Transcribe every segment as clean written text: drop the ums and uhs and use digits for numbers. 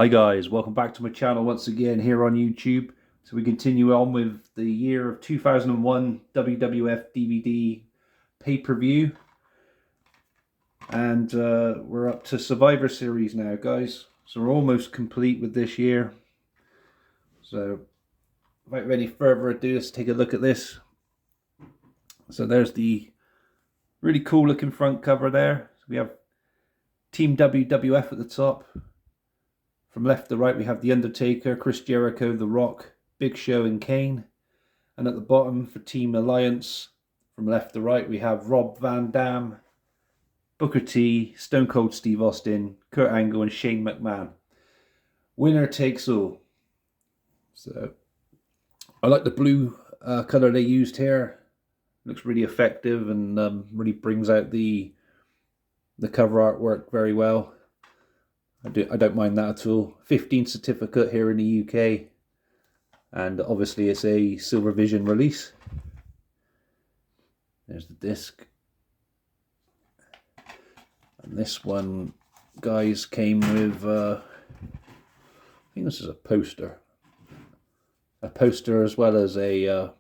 Hi guys, welcome back to my channel once again here on YouTube. So we continue on with the year of 2001 WWF DVD pay-per-view. And we're up to Survivor Series now, guys. So we're almost complete with this year. So without any further ado, let's take a look at this. So there's the really cool looking front cover there. So we have Team WWF at the top. From left to right, we have The Undertaker, Chris Jericho, The Rock, Big Show and Kane. And at the bottom for Team Alliance, from left to right, we have Rob Van Dam, Booker T, Stone Cold Steve Austin, Kurt Angle and Shane McMahon. Winner takes all. So I like the blue colour they used here. Looks really effective and really brings out the cover artwork very well. I don't mind that at all. 15 certificate here in the UK, and obviously it's a Silver Vision release. There's the disc, and this one, guys, came with I think this is a poster as well as a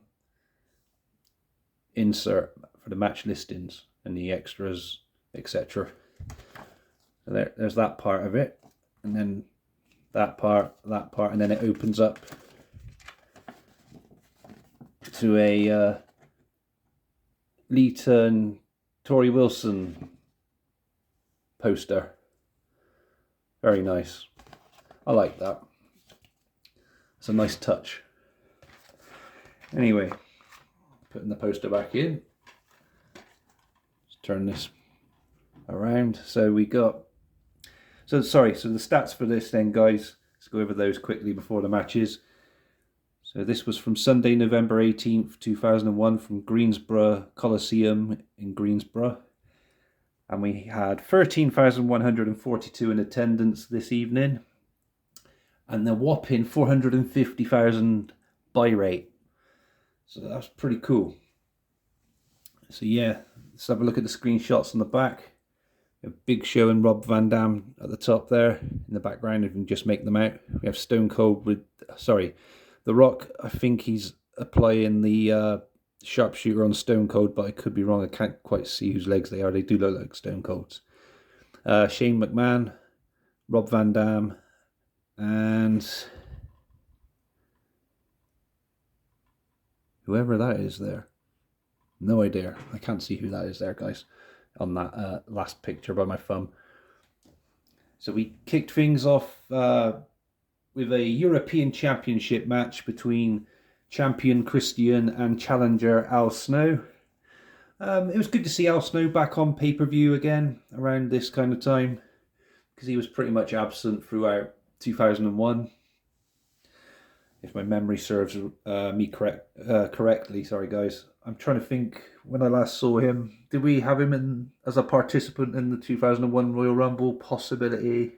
insert for the match listings and the extras, etc. So there's that part of it, and then that part, and then it opens up to a Lita and Tori Wilson poster. Very nice. I like that. It's a nice touch. Anyway, putting the poster back in. Let's turn this around. So we got... So the stats for this then, guys. Let's go over those quickly before the matches. So this was from Sunday, November 18th, 2001 from Greensboro Coliseum in Greensboro. And we had 13,142 in attendance this evening. And the whopping 450,000 buy rate. So that's pretty cool. So yeah, let's have a look at the screenshots on the back. A Big Show and Rob Van Dam at the top there. In the background, if you can just make them out. We have Stone Cold with, The Rock. I think he's applying the sharpshooter on Stone Cold, but I could be wrong. I can't quite see whose legs they are. They do look like Stone Cold's. Shane McMahon, Rob Van Dam, and whoever that is there. No idea. I can't see who that is there, guys, on that last picture by my thumb. So we kicked things off with a European Championship match between champion Christian and challenger Al Snow. It was good to see Al Snow back on pay-per-view again around this kind of time, because he was pretty much absent throughout 2001. If my memory serves me correctly, sorry guys. I'm trying to think when I last saw him. Did we have him as a participant in the 2001 Royal Rumble? Possibility.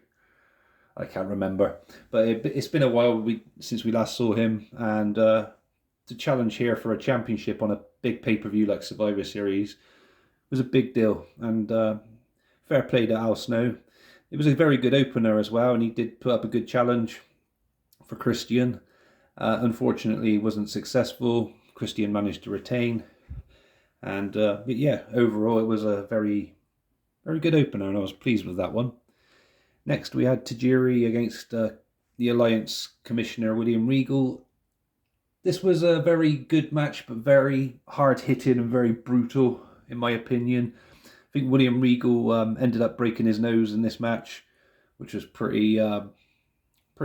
I can't remember. But it's been a while since we last saw him. And to challenge here for a championship on a big pay-per-view like Survivor Series was a big deal. And fair play to Al Snow. It was a very good opener as well. And he did put up a good challenge for Christian. Unfortunately, it wasn't successful. Christian managed to retain, and but yeah, overall it was a very, very good opener, and I was pleased with that one. Next, we had Tajiri against the Alliance Commissioner William Regal. This was a very good match, but very hard hitting and very brutal, in my opinion. I think William Regal ended up breaking his nose in this match, which was pretty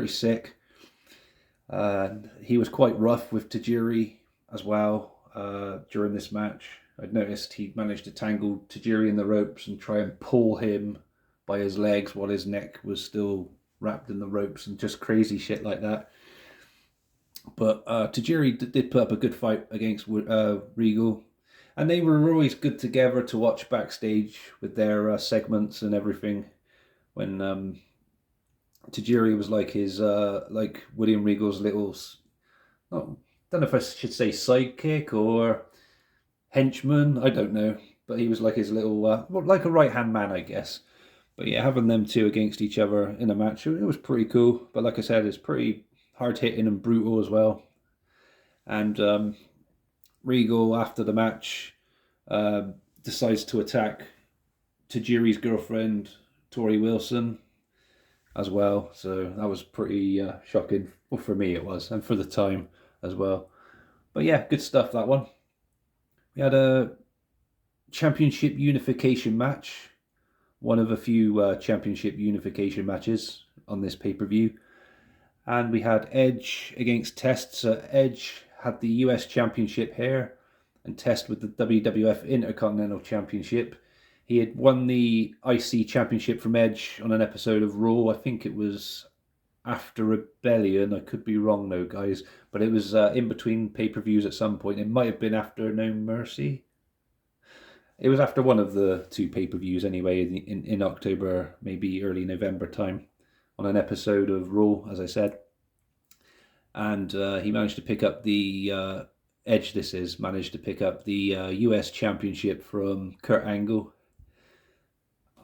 sick. He was quite rough with Tajiri as well during this match. I'd noticed he managed to tangle Tajiri in the ropes and try and pull him by his legs while his neck was still wrapped in the ropes, and just crazy shit like that. But Tajiri did put up a good fight against Regal, and they were always good together to watch backstage with their segments and everything. When Tajiri was like his like William Regal's little, don't know if I should say sidekick or henchman, I don't know, but he was like his little like a right hand man, I guess. But yeah, having them two against each other in a match, it was pretty cool. But like I said, it's pretty hard hitting and brutal as well. And Regal, after the match, decides to attack Tajiri's girlfriend, Tori Wilson, as well. So that was pretty shocking. Well, for me it was, and for the time as well. But yeah, good stuff, that one. We had a championship unification match, one of a few championship unification matches on this pay-per-view. And we had Edge against Test. So Edge had the US Championship here, and Test with the WWF Intercontinental Championship. He had won the IC Championship from Edge on an episode of Raw. I think it was after Rebellion. I could be wrong though, guys. But it was in between pay-per-views at some point. It might have been after No Mercy. It was after one of the two pay-per-views anyway, in October, maybe early November time, on an episode of Raw, as I said. And he managed to pick up the Edge, managed to pick up the US Championship from Kurt Angle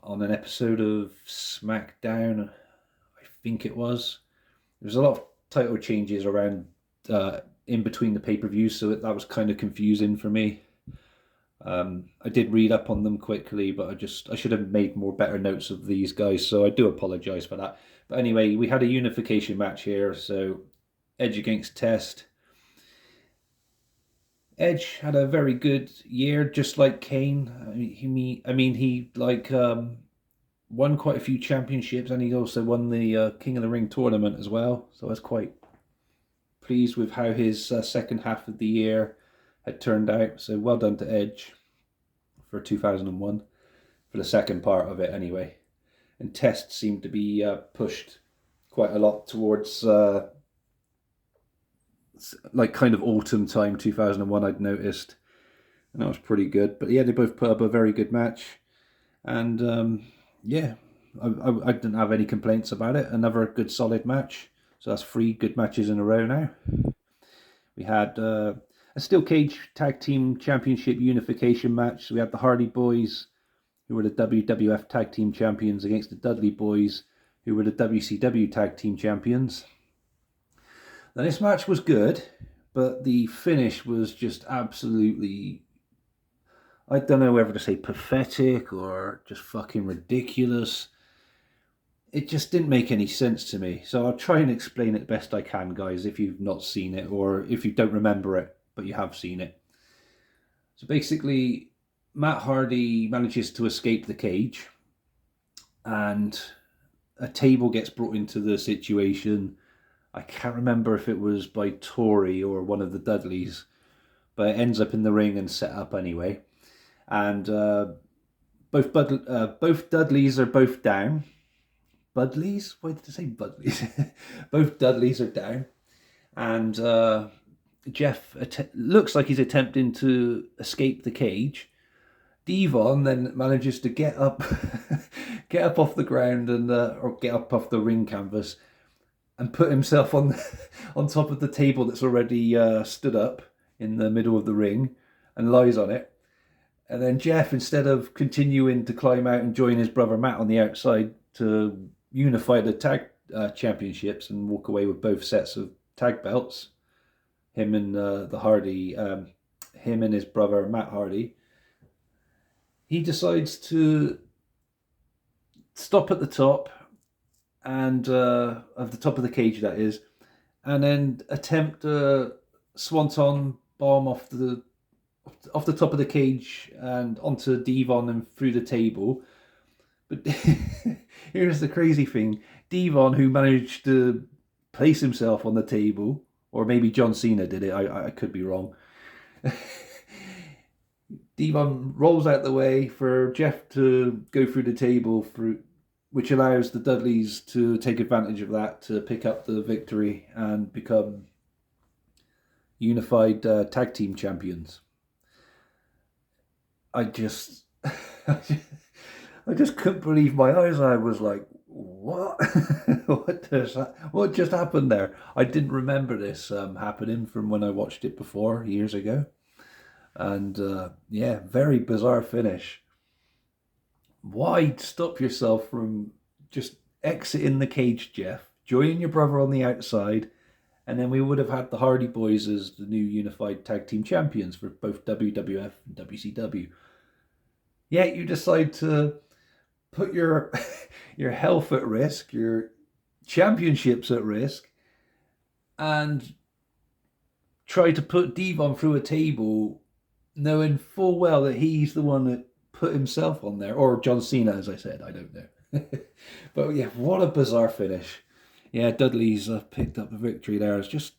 on an episode of SmackDown, I think it was. There's a lot of title changes around in between the pay-per-views, so that was kind of confusing for me. I did read up on them quickly, but I should have made better notes of these guys, so I do apologise for that. But anyway, we had a unification match here, so Edge against Test. Edge had a very good year, just like Kane. He won quite a few championships, and he also won the King of the Ring tournament as well. So I was quite pleased with how his second half of the year had turned out. So well done to Edge for 2001, for the second part of it anyway. And Test seemed to be pushed quite a lot towards like kind of autumn time 2001, I'd noticed, and that was pretty good. But yeah, they both put up a very good match, and yeah, I didn't have any complaints about it. Another good solid match. So that's 3 good matches in a row now. We had a Steel Cage Tag Team Championship unification match. So we had the Hardy Boys, who were the WWF Tag Team Champions, against the Dudley Boys, who were the WCW Tag Team Champions. Now, this match was good, but the finish was just absolutely, I don't know whether to say pathetic or just fucking ridiculous. It just didn't make any sense to me. So I'll try and explain it best I can, guys, if you've not seen it, or if you don't remember it, but you have seen it. So basically, Matt Hardy manages to escape the cage, and a table gets brought into the situation. I can't remember if it was by Tori or one of the Dudleys, but it ends up in the ring and set up anyway. And both Dudleys are both down. Budleys? Why did I say Budleys? Both Dudleys are down. And Jeff looks like he's attempting to escape the cage. Devon then manages to get up off the ground and or get up off the ring canvas and put himself on top of the table that's already stood up in the middle of the ring and lies on it. And then Jeff, instead of continuing to climb out and join his brother Matt on the outside to unify the tag championships and walk away with both sets of tag belts, him and him and his brother Matt Hardy, he decides to stop at the top and of the top of the cage, that is, and then attempt a swanton bomb off the top of the cage and onto Devon and through the table. But here's the crazy thing: Devon, who managed to place himself on the table, or maybe John Cena did it, I could be wrong. Devon rolls out the way for Jeff to go through the table, which allows the Dudleys to take advantage of that to pick up the victory and become unified tag team champions. I just couldn't believe my eyes. I was like, what? What just happened there? I didn't remember this happening from when I watched it before, years ago. And yeah, very bizarre finish. why stop yourself from just exiting the cage, Jeff? Joining your brother on the outside, and then we would have had the Hardy Boys as the new unified tag team champions for both WWF and WCW. Yet you decide to put your your health at risk, your championships at risk, and try to put Devon through a table, knowing full well that he's the one that put himself on there, or John Cena, as I said. I don't know, but yeah, what a bizarre finish. Yeah, Dudley's picked up the victory there. It's just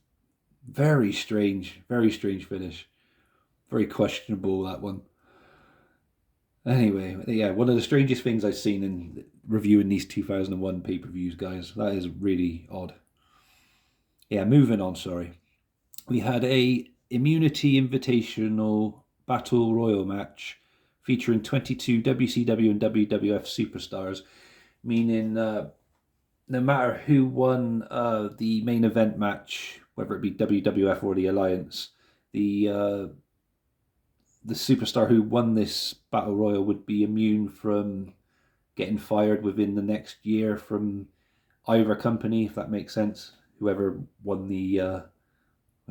very strange finish. Very questionable, that one. Anyway, yeah, one of the strangest things I've seen in reviewing these 2001 pay-per-views, guys. That is really odd. Yeah, moving on, sorry. We had a Immunity Invitational Battle Royal match featuring 22 WCW and WWF superstars, meaning no matter who won the main event match, whether it be WWF or the Alliance, the superstar who won this battle royal would be immune from getting fired within the next year from either company, if that makes sense. Whoever won the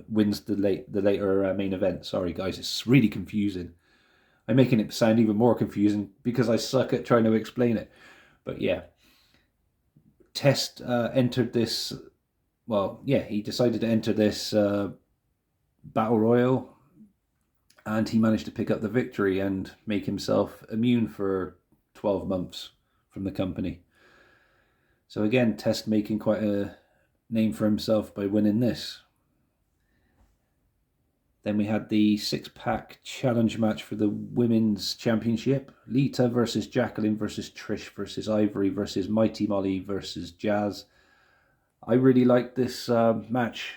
wins the later main event. Sorry, guys, it's really confusing. I'm making it sound even more confusing because I suck at trying to explain it. But yeah, Test entered this. Well, yeah, he decided to enter this battle royal, and he managed to pick up the victory and make himself immune for 12 months from the company. So again, Test making quite a name for himself by winning this. Then we had the six-pack challenge match for the Women's Championship. Lita versus Jacqueline versus Trish versus Ivory versus Mighty Molly versus Jazz. I really liked this match.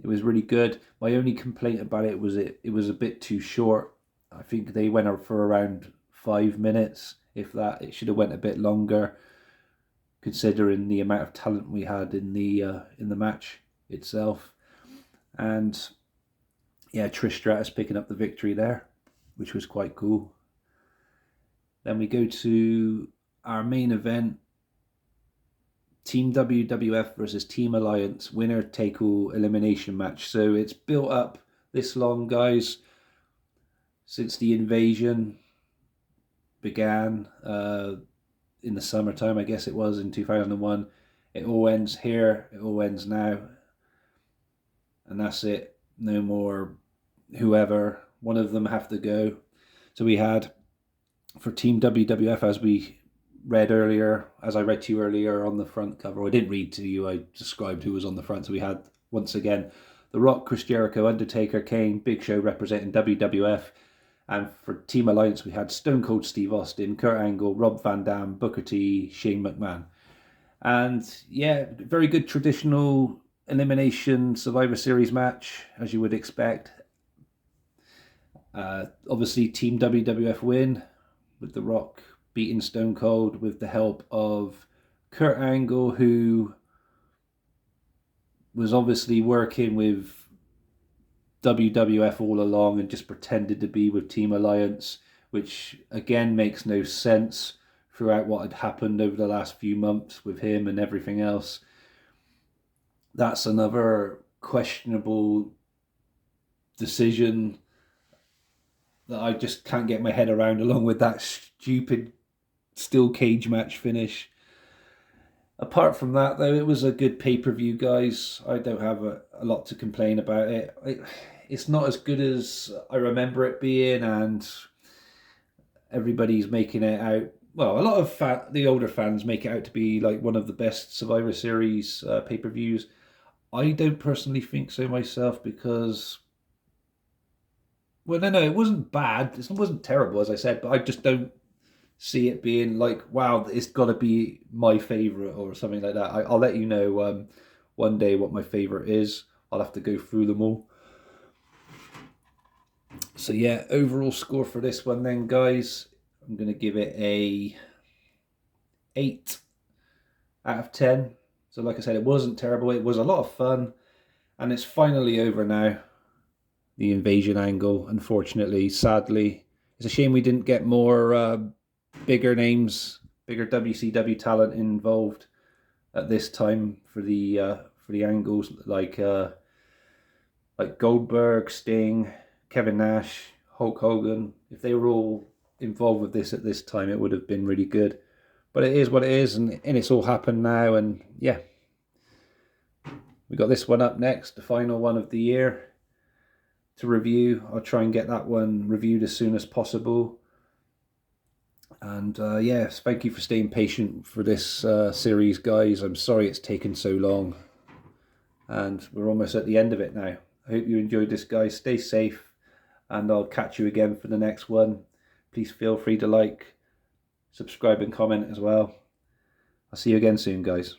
It was really good. My only complaint about it was it was a bit too short. I think they went out for around 5 minutes. If that, it should have went a bit longer, considering the amount of talent we had in the match itself. And yeah, Trish Stratus picking up the victory there, which was quite cool. Then we go to our main event, Team WWF versus Team Alliance winner take all elimination match. So it's built up this long, guys, since the invasion began in the summertime, I guess it was, in 2001. It all ends here, it all ends now, and that's it. No more whoever, one of them have to go. So we had, for Team WWF, as we read earlier, as I read to you earlier on the front cover, or I didn't read to you, I described who was on the front. So we had, once again, The Rock, Chris Jericho, Undertaker, Kane, Big Show representing WWF. And for Team Alliance, we had Stone Cold Steve Austin, Kurt Angle, Rob Van Dam, Booker T, Shane McMahon. And yeah, very good traditional elimination Survivor Series match, as you would expect. Obviously, Team WWF win, with The Rock beating Stone Cold with the help of Kurt Angle, who was obviously working with WWF all along and just pretended to be with Team Alliance, which again makes no sense throughout what had happened over the last few months with him and everything else. That's another questionable decision that I just can't get my head around, along with that stupid steel cage match finish. Apart from that, though, it was a good pay-per-view, guys. I don't have a lot to complain about it. It's not as good as I remember it being, and everybody's making it out. Well, a lot of the older fans make it out to be like one of the best Survivor Series pay-per-views. I don't personally think so myself, because, well, no, it wasn't bad. It wasn't terrible, as I said, but I just don't see it being like, wow, it's got to be my favourite or something like that. I'll let you know one day what my favourite is. I'll have to go through them all. So yeah, overall score for this one then, guys, I'm going to give it a 8 out of 10. So like I said, it wasn't terrible. It was a lot of fun, and it's finally over now. The invasion angle, unfortunately, sadly. It's a shame we didn't get more bigger names, bigger WCW talent involved at this time for the angles, like Goldberg, Sting, Kevin Nash, Hulk Hogan. If they were all involved with this at this time, it would have been really good. But it is what it is, and it's all happened now. And yeah, we got this one up next, the final one of the year to review. I'll try and get that one reviewed as soon as possible. And yes, thank you for staying patient for this series, guys. I'm sorry it's taken so long. And we're almost at the end of it now. I hope you enjoyed this, guys. Stay safe, and I'll catch you again for the next one. Please feel free to like, subscribe, and comment as well. I'll see you again soon, guys.